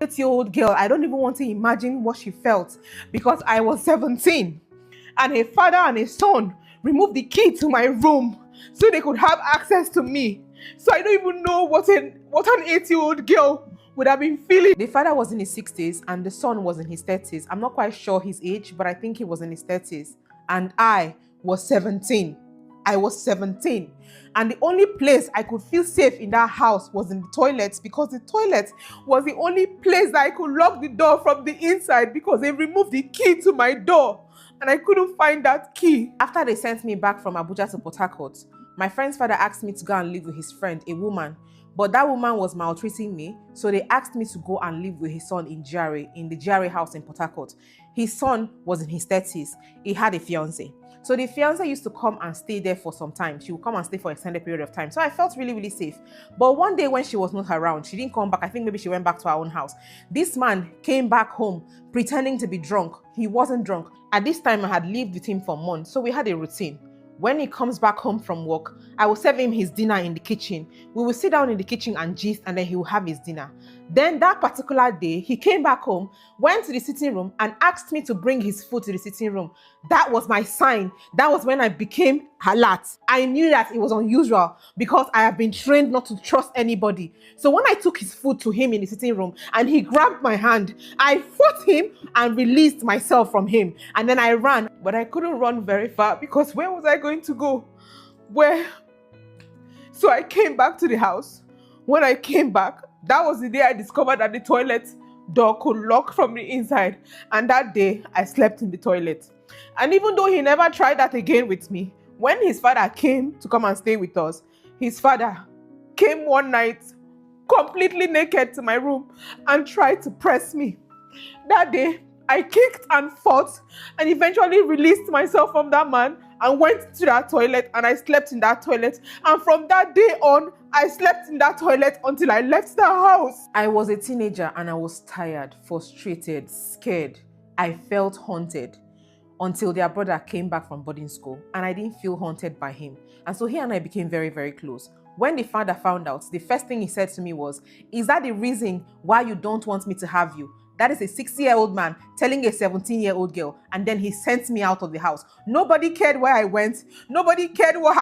8-year-old girl, I don't even want to imagine what she felt, because I was 17 and a father and a son removed the key to my room so they could have access to me. So I don't even know what an 8-year-old girl would have been feeling. The father was in his 60s and the son was in his 30s. I'm not quite sure his age, but I think he was in his 30s. And I was 17. I was 17. And the only place I could feel safe in that house was in the toilet, because the toilet was the only place that I could lock the door from the inside, because they removed the key to my door and I couldn't find that key. After they sent me back from Abuja to Port Harcourt, my friend's father asked me to go and live with his friend, a woman. But that woman was maltreating me, so they asked me to go and live with his son in the GRA house in Port Harcourt. His son was in his 30s. He had a fiancé. So the fiancé used to come and stay there for some time. She would come and stay for an extended period of time. So I felt really, really safe. But one day when she was not around, she didn't come back. I think maybe she went back to her own house. This man came back home pretending to be drunk. He wasn't drunk. At this time, I had lived with him for months, so we had a routine. When he comes back home from work, I will serve him his dinner in the kitchen. We will sit down in the kitchen and gist, and then he will have his dinner. Then that particular day, he came back home, went to the sitting room and asked me to bring his food to the sitting room. That was my sign. That was when I became alert. I knew that it was unusual, because I have been trained not to trust anybody. So when I took his food to him in the sitting room and he grabbed my hand, I fought him and released myself from him. And then I ran, but I couldn't run very far, because where was I going to go? So I came back to the house. When I came back, that was the day I discovered that the toilet door could lock from the inside. And that day, I slept in the toilet. And even though he never tried that again with me, when his father came to come and stay with us, his father came one night completely naked to my room and tried to press me. That day, I kicked and fought and eventually released myself from that man and went to that toilet, and I slept in that toilet. And from that day on, I slept in that toilet until I left the house. I was a teenager and I was tired, frustrated, scared. I felt haunted until their brother came back from boarding school, and I didn't feel haunted by him. And so he and I became very, very close. When the father found out, the first thing he said to me was, "Is that the reason why you don't want me to have you?" That is a 60-year-old man telling a 17-year-old girl, and then he sent me out of the house. Nobody cared where I went. Nobody cared what